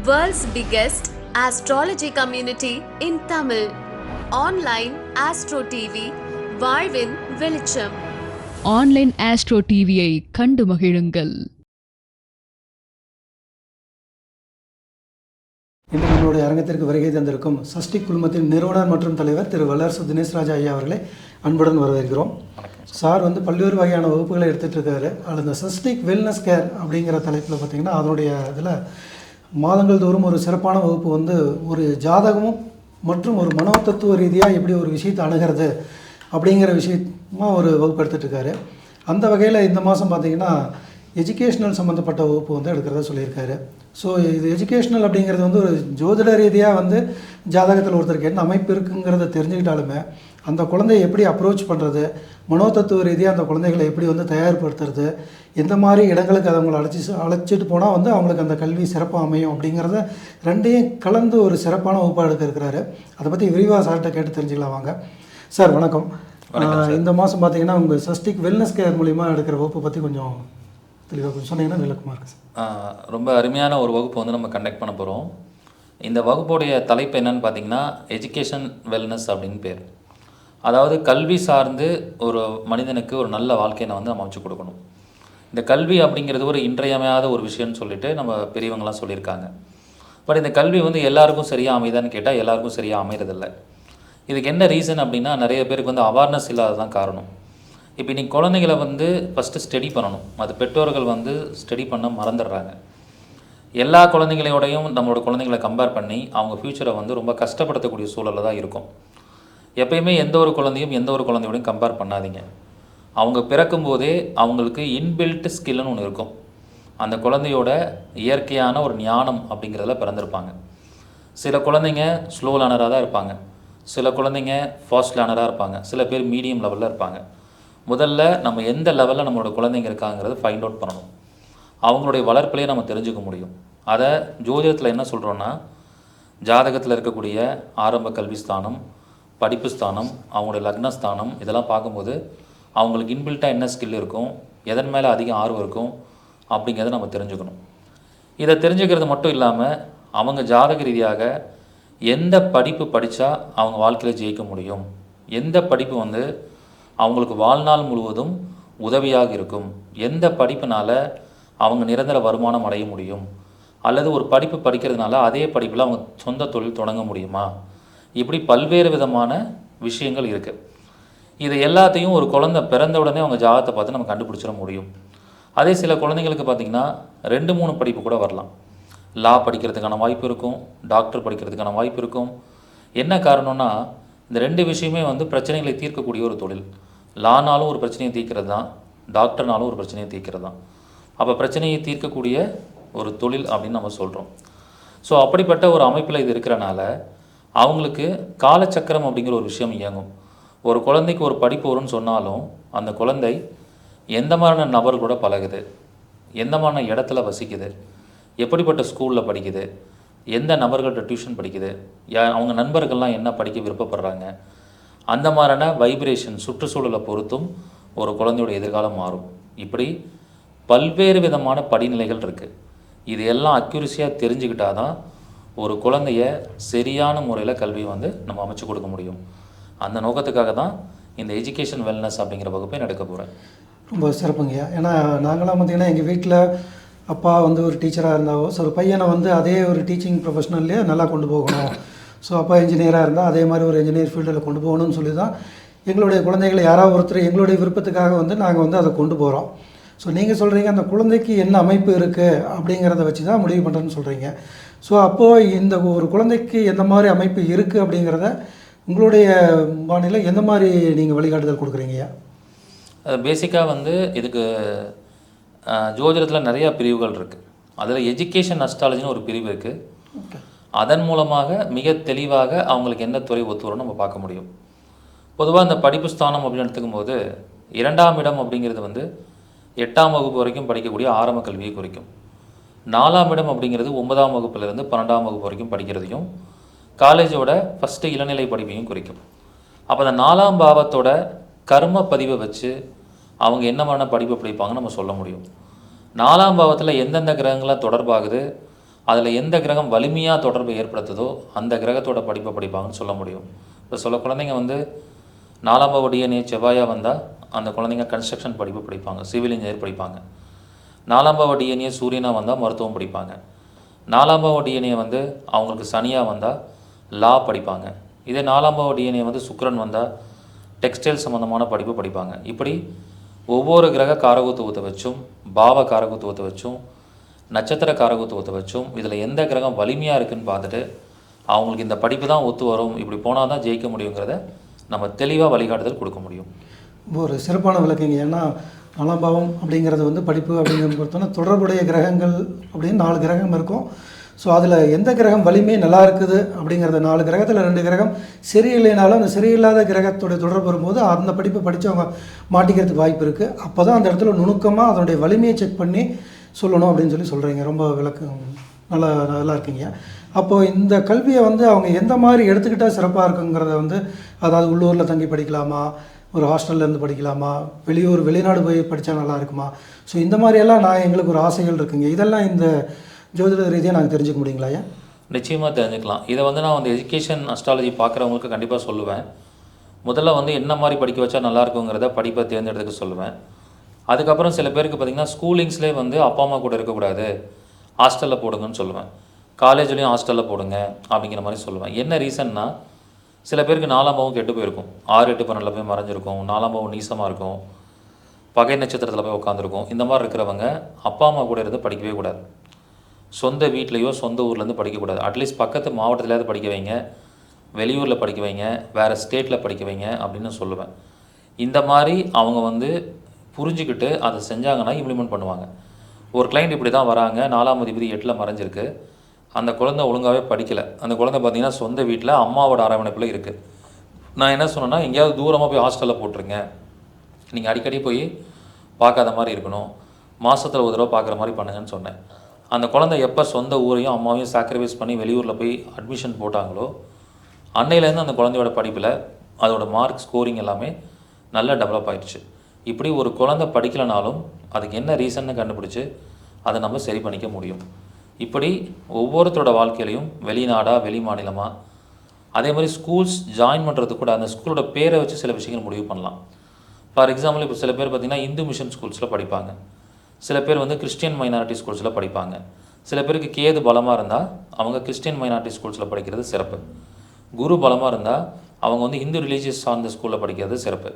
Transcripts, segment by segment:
World's biggest astrology community in Tamil. Online Astro TV, வாழ்வின் வெளிச்சம். Online astro டிவியை கண்டு மகிழுங்கள். இன்று நம்மளுடைய அரங்கத்திற்கு வருகை தந்திருக்கும் சஷ்டிக் குழுமத்தின் நிறுவனர் மற்றும் தலைவர் திரு வல்லரசு தினேஷ் ராஜா ஐயா அவர்களை அன்புடன் வரவேற்கிறோம். சார் பல்வேறு வகையான வகுப்புகளை எடுத்துகிட்டு இருக்காரு. அதில் இந்த சஷ்டிக் வெல்னஸ் கேர் அப்படிங்கிற தலைப்பில் பார்த்திங்கன்னா அதனுடைய இதில் மாதங்கள் தோறும் ஒரு சிறப்பான வகுப்பு ஒரு ஜாதகமும் மற்றும் ஒரு மனோதத்துவ ரீதியாக எப்படி ஒரு விஷயத்தை அணுகிறது அப்படிங்கிற விஷயமா ஒரு வகுப்பு எடுத்துகிட்ருக்காரு. அந்த வகையில் இந்த மாதம் பார்த்திங்கன்னா எஜுகேஷ்னல் சம்மந்தப்பட்ட வகுப்பு எடுக்கிறதா சொல்லியிருக்காரு. ஸோ இது எஜுகேஷ்னல் அப்படிங்கிறது ஒரு ஜோதிட ரீதியாக ஜாதகத்தில் ஒருத்தருக்கு என்ன அமைப்பு இருக்குங்கிறத தெரிஞ்சுக்கிட்டாலுமே அந்த குழந்தையை எப்படி அப்ரோச் பண்ணுறது, மனோதத்துவ ரீதியாக அந்த குழந்தைகளை எப்படி தயார்படுத்துறது, எந்த மாதிரி இடங்களுக்கு அதை அவங்களை அழைச்சிட்டு போனால் அவங்களுக்கு அந்த கல்வி சிறப்பாக அமையும் அப்படிங்கிறத ரெண்டையும் கலந்து ஒரு சிறப்பான வகுப்பாக எடுக்க இருக்கிறாரு. அதை பற்றி விரிவாக சார்கிட்ட கேட்டு தெரிஞ்சுக்கலாம் வாங்க. சார் வணக்கம். இந்த மாதம் பார்த்தீங்கன்னா உங்கள் சஷ்டிக் வெல்னஸ் கேர் மூலிமா எடுக்கிற வகுப்பை பற்றி கொஞ்சம் தெளிவாக கொஞ்சம் சொன்னீங்கன்னா விளக்கமாக இருக்குது சார். ரொம்ப அருமையான ஒரு வகுப்பு நம்ம கண்டக்ட் பண்ண போகிறோம். இந்த வகுப்புடைய தலைப்பு என்னன்னு பார்த்தீங்கன்னா எஜுகேஷன் வெல்னஸ் அப்படின்னு பேர். அதாவது கல்வி சார்ந்து ஒரு மனிதனுக்கு ஒரு நல்ல வாழ்க்கையை நம்ம அமைச்சு கொடுக்கணும். இந்த கல்வி அப்படிங்கிறது ஒரு இன்றியமையாத ஒரு விஷயம்னு சொல்லிட்டு நம்ம பெரியவங்களாம் சொல்லியிருக்காங்க. பட் இந்த கல்வி எல்லாருக்கும் சரியாக அமைதான்னு கேட்டால் எல்லாருக்கும் சரியாக அமைகிறதில்ல. இதுக்கு என்ன ரீசன் அப்படின்னா நிறைய பேருக்கு அவேர்னஸ் இல்லாததான் காரணம். இப்போ இன்றைக்கி குழந்தைகளை ஃபஸ்ட்டு ஸ்டடி பண்ணணும். அது பெற்றோர்கள் ஸ்டடி பண்ண மறந்துடுறாங்க. எல்லா குழந்தைங்களோடையும் நம்மளோட குழந்தைங்களை கம்பேர் பண்ணி அவங்க ஃப்யூச்சரை ரொம்ப கஷ்டப்படுத்தக்கூடிய சூழலில் தான் இருக்கும். எப்பயுமே எந்த ஒரு குழந்தையும் எந்த ஒரு குழந்தையோடையும் கம்பேர் பண்ணாதீங்க. அவங்க பிறக்கும்போதே அவங்களுக்கு இன்பில்ட் ஸ்கில்னு ஒன்று இருக்கும். அந்த குழந்தையோட இயற்கையான ஒரு ஞானம் அப்படிங்கிறதுல பிறந்திருப்பாங்க. சில குழந்தைங்க ஸ்லோ லேர்னராக தான் இருப்பாங்க, சில குழந்தைங்க ஃபாஸ்ட் லேர்னராக இருப்பாங்க, சில பேர் மீடியம் லெவலில் இருப்பாங்க. முதல்ல நம்ம எந்த லெவலில் நம்மளோட குழந்தைங்க இருக்காங்கிறத ஃபைண்ட் அவுட் பண்ணணும். அவங்களுடைய வளர்ப்பிலே நம்ம தெரிஞ்சுக்க முடியும். அதை ஜோதிடத்தில் என்ன சொல்கிறோன்னா, ஜாதகத்தில் இருக்கக்கூடிய ஆரம்ப கல்வி ஸ்தானம், படிப்பு ஸ்தானம், அவங்களுடைய லக்னஸ்தானம் இதெல்லாம் பார்க்கும்போது அவங்களுக்கு இன்பில்ட்டாக என்ன ஸ்கில் இருக்கும், எதன் மேலே அதிக ஆர்வம் இருக்கும் அப்படிங்கிறத நம்ம தெரிஞ்சுக்கணும். இதை தெரிஞ்சுக்கிறது மட்டும் இல்லாமல் அவங்க ஜாதக ரீதியாக எந்த படிப்பு படித்தா அவங்க வாழ்க்கையில் ஜெயிக்க முடியும், எந்த படிப்பு அவங்களுக்கு வாழ்நாள் முழுவதும் உதவியாக இருக்கும், எந்த படிப்பினால் அவங்க நிரந்தர வருமானம் அடைய முடியும், அல்லது ஒரு படிப்பு படிக்கிறதுனால அதே படிப்பில் அவங்க சொந்த தொழில் தொடங்க முடியுமா, இப்படி பல்வேறு விதமான விஷயங்கள் இருக்குது. இது எல்லாத்தையும் ஒரு குழந்தை பிறந்த உடனே அவங்க ஜாதகத்தை பார்த்து நம்ம கண்டுபிடிச்சிட முடியும். அதே சில குழந்தைங்களுக்கு பார்த்திங்கன்னா 2-3 படிப்பு கூட வரலாம். லா படிக்கிறதுக்கான வாய்ப்பு இருக்கும், டாக்டர் படிக்கிறதுக்கான வாய்ப்பு இருக்கும். என்ன காரணம்னா இந்த 2 விஷயமே பிரச்சனைகளை தீர்க்கக்கூடிய ஒரு தொழில். லானாலும் ஒரு பிரச்சனையை தீர்க்கிறது தான், டாக்டர்னாலும் ஒரு பிரச்சனையை தீர்க்கிறது தான். அப்போ பிரச்சனையை தீர்க்கக்கூடிய ஒரு தொழில் அப்படின்னு நம்ம சொல்கிறோம். ஸோ அப்படிப்பட்ட ஒரு அமைப்பில் இது இருக்கிறனால அவங்களுக்கு காலச்சக்கரம் அப்படிங்கிற ஒரு விஷயம் இயங்கும். ஒரு குழந்தைக்கு ஒரு படிப்பு வரும்னு சொன்னாலும் அந்த குழந்தை எந்த மாதிரியான நபர்களோட பழகுது, எந்த மாதிரியான இடத்துல வசிக்குது, எப்படிப்பட்ட ஸ்கூலில் படிக்குது, எந்த நபர்கள்ட்ட டியூஷன் படிக்குது, அவங்க நண்பர்கள்லாம் என்ன படிக்க விருப்பப்படுறாங்க, அந்த மாதிரியான வைப்ரேஷன் சுற்றுச்சூழலை பொறுத்தும் ஒரு குழந்தையோட எதிர்காலம் மாறும். இப்படி பல்வேறு விதமான படிநிலைகள் இருக்குது. இது எல்லாம் அக்யூரஸியாக தெரிஞ்சுக்கிட்டால் தான் ஒரு குழந்தைய சரியான முறையில் கல்வி நம்ம அமைச்சு கொடுக்க முடியும். அந்த நோக்கத்துக்காக தான் இந்த எஜுகேஷன் வெல்னஸ் அப்படிங்கிற வகுப்பை நடக்க போகிறேன். ரொம்ப சிறப்புங்கய்யா. ஏன்னா நாங்களாம் பார்த்திங்கன்னா எங்கள் வீட்டில் அப்பா ஒரு டீச்சராக இருந்தாவோ, ஸோ ஒரு பையனை அதே ஒரு டீச்சிங் ப்ரொஃபஷனல்லையே நல்லா கொண்டு போகணும், ஸோ அப்பா இன்ஜினியராக இருந்தால் அதே மாதிரி ஒரு இன்ஜினியர் ஃபீல்டில் கொண்டு போகணும்னு சொல்லி தான் எங்களுடைய குழந்தைகளை யாராவது ஒருத்தர் எங்களுடைய விருப்பத்துக்காக நாங்கள் அதை கொண்டு போகிறோம். ஸோ நீங்கள் சொல்கிறீங்க அந்த குழந்தைக்கு என்ன அமைப்பு இருக்குது அப்படிங்கிறத வச்சு தான் முடிவு பண்ணுறேன்னு சொல்கிறீங்க. ஸோ அப்போது இந்த ஒரு குழந்தைக்கு எந்த மாதிரி அமைப்பு இருக்குது அப்படிங்கிறத உங்களுடைய பாணியில் எந்த மாதிரி நீங்கள் வழிகாட்டுதல் கொடுக்குறீங்கய்யா? பேசிக்காக இதுக்கு ஜோதிடத்தில் நிறையா பிரிவுகள் இருக்குது. அதில் எஜுகேஷன் அஸ்ட்ராலஜின்னு ஒரு பிரிவு இருக்குது. அதன் மூலமாக மிக தெளிவாக அவங்களுக்கு எந்த துறை ஒத்து வரும்னு நம்ம பார்க்க முடியும். பொதுவாக இந்த படிப்பு ஸ்தானம் அப்படின்னு எடுத்துக்கும் போது 2ஆம் இடம் அப்படிங்கிறது 8ஆம் வகுப்பு வரைக்கும் படிக்கக்கூடிய ஆரம்ப கல்வியை குறிக்கும். 4ஆம் இடம் அப்படிங்கிறது 9ஆம் வகுப்புலேருந்து 12ஆம் வகுப்பு வரைக்கும் படிக்கிறதையும் காலேஜோட ஃபஸ்ட்டு இளநிலை படிப்பையும் குறிக்கும். அப்போ அந்த 4ஆம் பாவத்தோட கர்ம பதிவை வச்சு அவங்க என்ன மாதிரியான படிப்பு படிப்பாங்கன்னு நம்ம சொல்ல முடியும். 4ஆம் பாவத்தில் எந்தெந்த கிரகங்களாக தொடர்பாகுது, அதில் எந்த கிரகம் வலிமையாக தொடர்பை ஏற்படுத்துதோ அந்த கிரகத்தோட படிப்பை படிப்பாங்கன்னு சொல்ல முடியும். இப்போ சில குழந்தைங்க வந்து 4ஆம் பாவ டிஎன்ஏ செவ்வாயாக வந்தால் அந்த குழந்தைங்க கன்ஸ்ட்ரக்ஷன் படிப்பு படிப்பாங்க, சிவில் இன்ஜினியர் படிப்பாங்க. 4ஆம் பாவ டிஎன்ஏ சூரியனாக வந்தால் மருத்துவம் படிப்பாங்க. 4ஆம் பாவ டிஎன்ஏ வந்து அவங்களுக்கு சனியாக வந்தால் லா படிப்பாங்க. இதே 4ஆம் பாவ டிஎன்ஏ வந்து சுக்கிரன் வந்தால் டெக்ஸ்டைல் சம்மந்தமான படிப்பு படிப்பாங்க. இப்படி ஒவ்வொரு கிரக காரகத்துவத்தை வச்சும் பாவ காரகத்துவத்தை வச்சும் நட்சத்திர காரகத்துவத்தை வச்சும் இதில் எந்த கிரகம் வலிமையாக இருக்குதுன்னு பார்த்துட்டு அவங்களுக்கு இந்த படிப்பு தான் ஒத்து வரும், இப்படி போனால் தான் ஜெயிக்க முடியுங்கிறத நம்ம தெளிவாக வழிகாட்டுதல் கொடுக்க முடியும். ஒரு சிறப்பான விளக்குங்க. ஏன்னா 4ஆம் பாவம் அப்படிங்கிறது வந்து படிப்பு அப்படிங்கிறது பொறுத்தோன்னா தொடர்புடைய கிரகங்கள் அப்படின்னு 4 கிரகம் இருக்கும். ஸோ அதில் எந்த கிரகம் வலிமை நல்லா இருக்குது அப்படிங்கிறத 4 கிரகத்தில் 2 கிரகம் சரியில்லைனாலும் அந்த சரியில்லாத கிரகத்தோடைய தொடர்பு வரும்போது அந்த படிப்பை படித்தவங்க மாட்டிக்கிறதுக்கு வாய்ப்பு இருக்குது. அப்போ தான் அந்த இடத்துல நுணுக்கமாக அதனுடைய வலிமையை செக் பண்ணி சொல்லணும் அப்படின்னு சொல்கிறீங்க. ரொம்ப விளக்கம் நல்லா இருக்குங்க. அப்போது இந்த கல்வியை வந்து அவங்க எந்த மாதிரி எடுத்துக்கிட்டால் சிறப்பாக இருக்குங்கிறத வந்து, அதாவது உள்ளூரில் தங்கி படிக்கலாமா, ஒரு ஹாஸ்டல்லேருந்து படிக்கலாமா, வெளிநாடு போய் படித்தா நல்லா இருக்குமா, ஸோ இந்த மாதிரியெல்லாம் எங்களுக்கு ஒரு ஆசைகள் இருக்குங்க. இதெல்லாம் இந்த ஜோதிட ரீதியாக நாங்கள் தெரிஞ்சுக்க முடியுங்களா ஐயா? நிச்சயமாக தெரிஞ்சுக்கலாம். இதை வந்து நான் வந்து எஜுகேஷன் அஸ்ட்ராலஜி பார்க்குறவங்களுக்கு கண்டிப்பாக சொல்லுவேன். முதல்ல வந்து என்ன மாதிரி படிக்க வச்சா நல்லாயிருக்குங்கிறத படிப்பை தேர்ந்தெடுக்க சொல்லுவேன். அதுக்கப்புறம் சில பேருக்கு பார்த்திங்கன்னா ஸ்கூலிங்ஸ்லேயே வந்து அப்பா அம்மா கூட இருக்கக்கூடாது, ஹாஸ்டலில் போடுங்கன்னு சொல்லுவேன். காலேஜ்லேயும் ஹாஸ்டலில் போடுங்க அப்படிங்கிற மாதிரி சொல்லுவேன். என்ன ரீசன்னா, சில பேருக்கு 4ஆம் பாவம் கெட்டு போயிருக்கும், 6, 8, 12 போய் மறைஞ்சிருக்கும், 4ஆம் பாவம் நீசமாக இருக்கும், பகை நட்சத்திரத்தில் போய் உட்காந்துருக்கும். இந்த மாதிரி இருக்கிறவங்க அப்பா அம்மா கூட இருந்து படிக்கவே கூடாது. சொந்த வீட்லேயோ சொந்த ஊர்லேருந்து படிக்கக்கூடாது. அட்லீஸ்ட் பக்கத்து மாவட்டத்துலேயாவது படிக்க வைங்க, வெளியூரில் படிக்க வைங்க, வேறு ஸ்டேட்டில் படிக்க வைங்க அப்படின்னு சொல்லுவேன். இந்த மாதிரி அவங்க வந்து புரிஞ்சுக்கிட்டு அதை செஞ்சாங்கன்னா இம்ப்ளிமெண்ட் பண்ணுவாங்க. ஒரு கிளைண்ட் இப்படி தான் வராங்க, 4ஆம் அதிபதி 8ல் மறைஞ்சிருக்கு, அந்த குழந்தை ஒழுங்காகவே படிக்கலை. அந்த குழந்தை பார்த்திங்கன்னா சொந்த வீட்டில் அம்மாவோட அரவணைப்பில் இருக்குது. நான் என்ன சொன்னேன்னா, எங்கேயாவது தூரமாக போய் ஹாஸ்டலில் போட்டுருங்க, நீங்கள் அடிக்கடி போய் பார்க்காத மாதிரி இருக்கணும், மாதத்தில் ஒரு தடவை பார்க்குற மாதிரி பண்ணுங்கன்னு சொன்னேன். அந்த குழந்தை எப்போ சொந்த ஊரையும் அம்மாவையும் சாக்ரிஃபைஸ் பண்ணி வெளியூரில் போய் அட்மிஷன் போட்டாங்களோ அன்னையிலேருந்து அந்த குழந்தையோட படிப்பில் அதோட மார்க் ஸ்கோரிங் எல்லாமே நல்லா டெவலப் ஆகிடுச்சு. இப்படி ஒரு குழந்தை படிக்கலைனாலும் அதுக்கு என்ன ரீசன்னு கண்டுபிடிச்சி அதை நம்ம சரி பண்ணிக்க முடியும். இப்படி ஒவ்வொருத்தரோட வாழ்க்கையிலையும் வெளிநாடா வெளி மாநிலமாக அதே மாதிரி ஸ்கூல்ஸ் ஜாயின் பண்ணுறது கூட அந்த ஸ்கூலோட பேரை வச்சு சில விஷயங்கள் முடிவு பண்ணலாம். ஃபார் எக்ஸாம்பிள், இப்போ சில பேர் பார்த்திங்கன்னா இந்து மிஷன் ஸ்கூல்ஸில் படிப்பாங்க, சில பேர் வந்து கிறிஸ்டியன் மைனாரிட்டி ஸ்கூல்ஸில் படிப்பாங்க. சில பேருக்கு கேது பலமாக இருந்தால் அவங்க கிறிஸ்டியன் மைனாரிட்டி ஸ்கூல்ஸில் படிக்கிறது சிறப்பு. குரு பலமாக இருந்தால் அவங்க வந்து இந்து ரிலீஜியஸ் சார்ந்த ஸ்கூலில் படிக்கிறது சிறப்பு.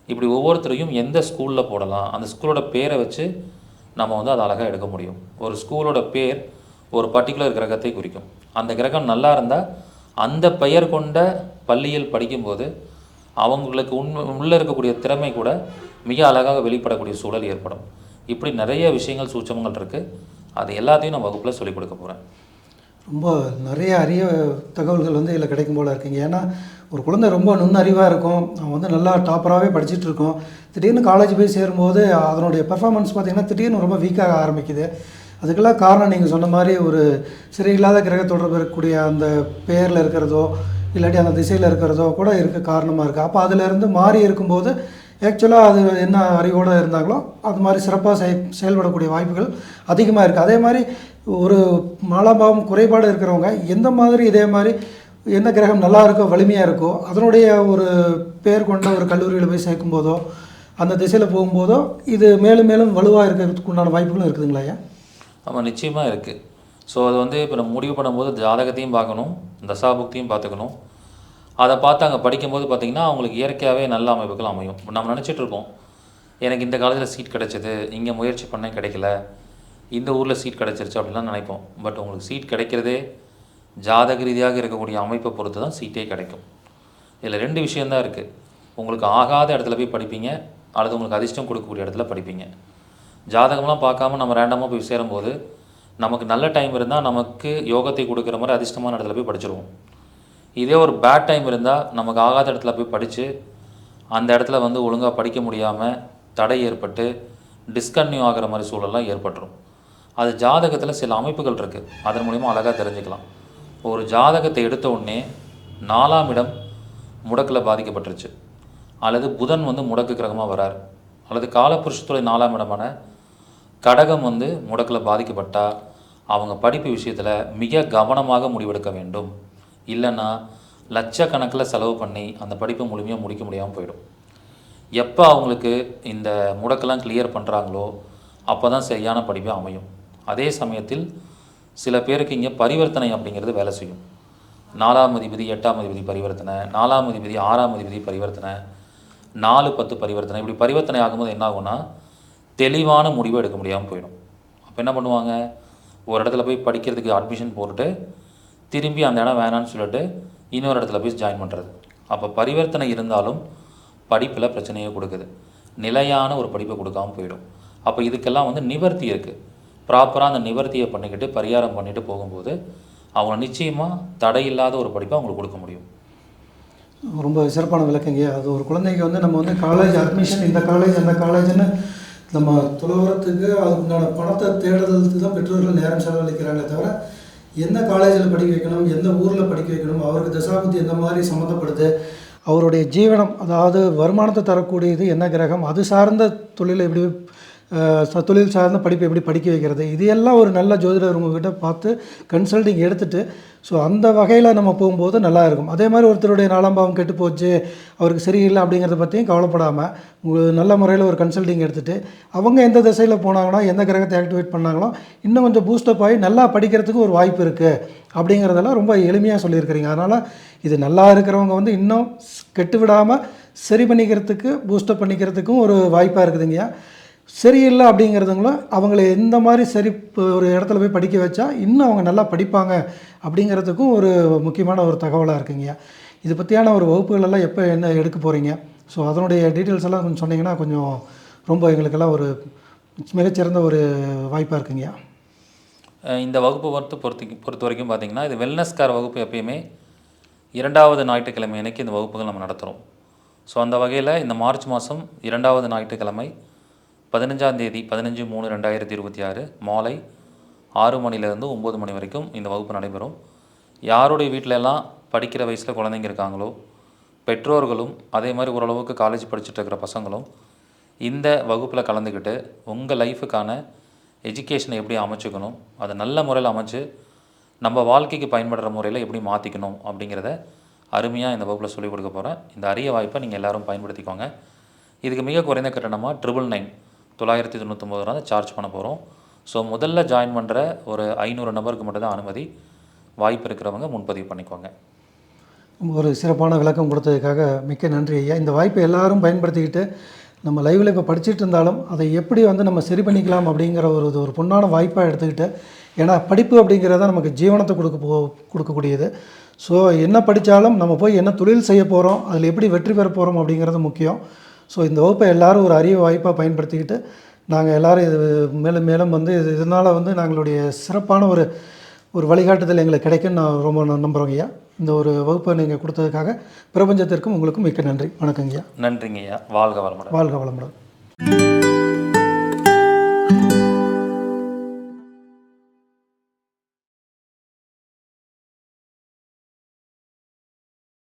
இப்படி ஒவ்வொருத்தரையும் எந்த ஸ்கூலில் போடலாம், அந்த ஸ்கூலோட பேரை வச்சு நம்ம வந்து அதை அழகாக எடுக்க முடியும். ஒரு ஸ்கூலோட பேர் ஒரு பர்டிகுலர் கிரகத்தை குறிக்கும். அந்த கிரகம் நல்லா இருந்தால் அந்த பெயர் கொண்ட பள்ளியில் படிக்கும்போது அவங்களுக்கு உள்ளே இருக்கக்கூடிய திறமை கூட மிக அழகாக வெளிப்படக்கூடிய சூழல் ஏற்படும். இப்படி நிறைய விஷயங்கள் சூட்சமங்கள் இருக்குது. அது எல்லாத்தையும் நான் வகுப்பில் சொல்லிக் கொடுக்க போகிறேன். ரொம்ப நிறைய அரிய தகவல்கள் வந்து இதில் கிடைக்கும் போல் இருக்குங்க. ஏன்னா ஒரு குழந்தை ரொம்ப நுண்ணறிவாக இருக்கும், அவன் வந்து நல்லா டாப்பராகவே படிச்சுட்டு இருக்கோம், திடீர்னு காலேஜ் போய் சேரும்போது அதனுடைய பெர்ஃபார்மன்ஸ் பார்த்திங்கன்னா திடீர்னு ரொம்ப வீக்காக ஆரம்பிக்குது. அதுக்கெல்லாம் காரணம் நீங்கள் சொன்ன மாதிரி ஒரு சரியில்லாத கிரக தொடர்பு இருக்கக்கூடிய அந்த பேரில் இருக்கிறதோ இல்லாட்டி அந்த திசையில் இருக்கிறதோ கூட இருக்க காரணமாக இருக்குது. அப்போ அதிலேருந்து மாறி இருக்கும்போது ஆக்சுவலாக அது என்ன அறிவோடு இருந்தாங்களோ அது மாதிரி சிறப்பாக செயல்படக்கூடிய வாய்ப்புகள் அதிகமாக இருக்குது. அதே மாதிரி ஒரு 4ஆம் பாவம் குறைபாடு இருக்கிறவங்க எந்த மாதிரி இதே மாதிரி எந்த கிரகம் நல்லா இருக்கோ வலிமையாக இருக்கோ அதனுடைய ஒரு பேர் கொண்ட ஒரு கல்லூரியில் போய் சேர்க்கும் போதோ அந்த திசையில் போகும்போதோ இது மேலும் மேலும் வலுவாக இருக்கிறதுக்கு உண்டான வாய்ப்புகளும் இருக்குதுங்களா ஐயா? ஆமாம், நிச்சயமாக இருக்குது. ஸோ அது வந்து இப்போ நம்ம முடிவு பண்ணும்போது ஜாதகத்தையும் பார்க்கணும், தசாபுக்தியும் பார்த்துக்கணும். அதை பார்த்து அங்கே படிக்கும்போது பார்த்திங்கன்னா அவங்களுக்கு இயற்கையாகவே நல்ல அமைப்புகள் அமையும். நம்ம நினச்சிட்ருப்போம், எனக்கு இந்த காலேஜில் சீட் கிடச்சிது, இங்கே முயற்சி பண்ண கிடைக்கல, இந்த ஊரில் சீட் கிடச்சிருச்சு அப்படின்லாம் நினைப்போம். பட் உங்களுக்கு சீட் கிடைக்கிறதே ஜாதக ரீதியாக இருக்கக்கூடிய அமைப்பை பொறுத்து தான் சீட்டே கிடைக்கும். இதில் 2 விஷயந்தான் இருக்குது. உங்களுக்கு ஆகாத இடத்துல போய் படிப்பீங்க, அல்லது உங்களுக்கு அதிர்ஷ்டம் கொடுக்கக்கூடிய இடத்துல படிப்பீங்க. ஜாதகம்லாம் பார்க்காம நம்ம ரேண்டமாக போய் சேரும்போது நமக்கு நல்ல டைம் இருந்தால் நமக்கு யோகத்தை கொடுக்குற மாதிரி அதிர்ஷ்டமான இடத்துல போய் படிச்சிருவோம். இதே ஒரு பேட் டைம் இருந்தால் நமக்கு ஆகாத இடத்துல போய் படித்து அந்த இடத்துல வந்து ஒழுங்காக படிக்க முடியாமல் தடை ஏற்பட்டு டிஸ்கன்டினியூ ஆகிற மாதிரி சூழலாம் ஏற்பட்டுரும். அது ஜாதகத்தில் சில அமைப்புகள் இருக்குது, அதன் மூலிமா அழகாக தெரிஞ்சுக்கலாம். ஒரு ஜாதகத்தை எடுத்த உடனே 4ஆம் இடம் முடக்கில் பாதிக்கப்பட்டுருச்சு, அல்லது புதன் வந்து முடக்கு கிரகமாக வரார், அல்லது காலபுருஷத்துடைய 4ஆம் இடமான கடகம் வந்து முடக்கில் பாதிக்கப்பட்டால் அவங்க படிப்பு விஷயத்தில் மிக கவனமாக முடிவெடுக்க வேண்டும். இல்லைன்னா லட்சக்கணக்கில் செலவு பண்ணி அந்த படிப்பை முழுமையாக முடிக்க முடியாமல் போயிடும். எப்போ அவங்களுக்கு இந்த முடக்கெல்லாம் கிளியர் பண்ணுறாங்களோ அப்போ தான் சரியான படிப்பே அமையும். அதே சமயத்தில் சில பேருக்கு இங்கே பரிவர்த்தனை அப்படிங்கிறது வேலை செய்யும். 4ஆம் அதிபதி 8ஆம் அதிபதி பரிவர்த்தனை, 4ஆம் அதிபதி 6ஆம் அதிபதி பரிவர்த்தனை, 4-10 பரிவர்த்தனை, இப்படி பரிவர்த்தனை ஆகும்போது என்ன ஆகும்னா தெளிவான முடிவு எடுக்க முடியாமல் போயிடும். அப்போ என்ன பண்ணுவாங்க, ஒரு இடத்துல போய் படிக்கிறதுக்கு அட்மிஷன் போட்டுட்டு திரும்பி அந்த இடம் வேணான்னு சொல்லிட்டு இன்னொரு இடத்துல போய் ஜாயின் பண்ணுறது. அப்போ பரிவர்த்தனை இருந்தாலும் படிப்பில் பிரச்சனையை கொடுக்குது, நிலையான ஒரு படிப்பை கொடுக்காமல் போயிடும். அப்போ இதுக்கெல்லாம் நிவர்த்தி இருக்குது. ப்ராப்பராக அந்த நிவர்த்தியை பண்ணிக்கிட்டு பரிகாரம் பண்ணிவிட்டு போகும்போது அவங்க நிச்சயமாக தடையில்லாத ஒரு படிப்பை அவங்களுக்கு கொடுக்க முடியும். ரொம்ப சிறப்பான விளக்கங்க. அது ஒரு குழந்தைக்கு நம்ம காலேஜ் அட்மிஷன், இந்த காலேஜ் அந்த காலேஜ்னு நம்ம துளவரத்துக்கு அதுக்குண்டான பணத்தை தேடுறதுக்கு தான் பெற்றோர்கள் நேரம் செலவழிக்கிறாங்களே தவிர எந்த காலேஜில் படிக்க வைக்கணும், எந்த ஊரில் படிக்க வைக்கணும், அவருக்கு தசாபுத்தி எந்த மாதிரி சம்மந்தப்படுது, அவருடைய ஜீவனம் அதாவது வருமானத்தை தரக்கூடியது என்ன கிரகம், அது சார்ந்த தொழிலை எப்படி தொழில் சார்ந்த படிப்பை எப்படி படிக்க வைக்கிறது, இது எல்லாம் ஒரு நல்ல ஜோதிடர் உங்ககிட்ட பார்த்து கன்சல்டிங் எடுத்துகிட்டு ஸோ அந்த வகையில் நம்ம போகும்போது நல்லா இருக்கும். அதே மாதிரி ஒருத்தருடைய 4ஆம் பாவம் கெட்டு போச்சு, அவருக்கு சரியில்லை அப்படிங்கிறத பற்றியும் கவலைப்படாமல் நல்ல முறையில் ஒரு கன்சல்டிங் எடுத்துகிட்டு அவங்க எந்த திசையில் போனாங்களோ, எந்த கிரகத்தை ஆக்டிவேட் பண்ணாங்களோ இன்னும் கொஞ்சம் பூஸ்டப் ஆகி நல்லா படிக்கிறதுக்கு ஒரு வாய்ப்பு இருக்குது அப்படிங்கிறதெல்லாம் ரொம்ப எளிமையாக சொல்லியிருக்கிறீங்க. அதனால் இது நல்லா இருக்கிறவங்க இன்னும் கெட்டு விடாமல் சரி பண்ணிக்கிறதுக்கு பூஸ்டப் பண்ணிக்கிறதுக்கும் ஒரு வாய்ப்பாக இருக்குதுங்கய்யா. சரியில்லை அப்படிங்கிறதுங்களும் அவங்கள எந்த மாதிரி சரி ஒரு இடத்துல போய் படிக்க வச்சா இன்னும் அவங்க நல்லா படிப்பாங்க அப்படிங்கிறதுக்கும் ஒரு முக்கியமான ஒரு தகவலாக இருக்குங்கய்யா. இது பற்றியான ஒரு வகுப்புகளெல்லாம் எப்போ என்ன எடுக்க போகிறீங்க, ஸோ அதனுடைய டீட்டெயில்ஸ் எல்லாம் கொஞ்சம் சொன்னீங்கன்னா கொஞ்சம் ரொம்ப எங்களுக்கெல்லாம் ஒரு மிகச்சிறந்த ஒரு வாய்ப்பாக இருக்குங்கய்யா. இந்த வகுப்பு பொறுத்த வரைக்கும் பார்த்திங்கன்னா இது வெல்னஸ்கார் வகுப்பு எப்பயுமே 2வது ஞாயிற்றுக்கிழமை அன்னைக்கு இந்த வகுப்புகள் நம்ம நடத்துகிறோம். ஸோ அந்த வகையில் இந்த மார்ச் மாதம் 2வது ஞாயிற்றுக்கிழமை 15ஆம் தேதி 15/3/2026 மாலை 6 மணிலேருந்து 9 மணி வரைக்கும் இந்த வகுப்பு நடைபெறும். யாருடைய வீட்டிலெல்லாம் படிக்கிற வயசில் குழந்தைங்க இருக்காங்களோ, பெற்றோர்களும் அதே மாதிரி ஓரளவுக்கு காலேஜ் படிச்சுட்டு இருக்கிற பசங்களும் இந்த வகுப்பில் கலந்துக்கிட்டு உங்கள் லைஃபுக்கான எஜுகேஷனை எப்படி அமைச்சுக்கணும், அதை நல்ல முறையில் அமைச்சு நம்ம வாழ்க்கைக்கு பயன்படுற முறையில் எப்படி மாற்றிக்கணும் அப்படிங்கிறத அருமையாக இந்த வகுப்பில் சொல்லிக் கொடுக்க போகிறேன். இந்த அரிய வாய்ப்பை நீங்கள் எல்லோரும் பயன்படுத்திக்கோங்க. இதுக்கு மிக குறைந்த கட்டணமாக 999 சார்ஜ் பண்ண போகிறோம். ஸோ முதல்ல ஜாயின் பண்ணுற ஒரு 500 நபருக்கு மட்டும் தான் அனுமதி. வாய்ப்பு இருக்கிறவங்க முன்பதிவு பண்ணிக்கோங்க. ஒரு சிறப்பான விளக்கம் கொடுத்ததுக்காக மிக்க நன்றி ஐயா. இந்த வாய்ப்பை எல்லாரும் பயன்படுத்திக்கிட்டு நம்ம லைவில் இப்போ படிச்சுட்டு இருந்தாலும் அதை எப்படி நம்ம சரி பண்ணிக்கலாம் அப்படிங்கிற ஒரு பொன்னான வாய்ப்பாக எடுத்துக்கிட்டு, ஏன்னா படிப்பு அப்படிங்கிறத நமக்கு ஜீவனத்தை கொடுக்கக்கூடியது. ஸோ என்ன படித்தாலும் நம்ம போய் என்ன தொழில் செய்ய போகிறோம், அதில் எப்படி வெற்றி பெற போகிறோம் அப்படிங்கிறது முக்கியம். ஸோ இந்த வகுப்பை எல்லோரும் ஒரு அரிய வாய்ப்பாக பயன்படுத்திக்கிட்டு நாங்கள் எல்லோரும் இது மேலும் மேலும் இதனால் நாங்களுடைய சிறப்பான ஒரு வழிகாட்டுதல் எங்களுக்கு கிடைக்குன்னு நான் ரொம்ப நம்புகிறோங்க ஐயா. இந்த ஒரு வகுப்பை நீங்கள் கொடுத்ததுக்காக பிரபஞ்சத்திற்கும் உங்களுக்கும் மிக்க நன்றி. வணக்கங்கய்யா. நன்றிங்க ஐயா. வாழ்க வளமுடன். வாழ்க வளமுடன்.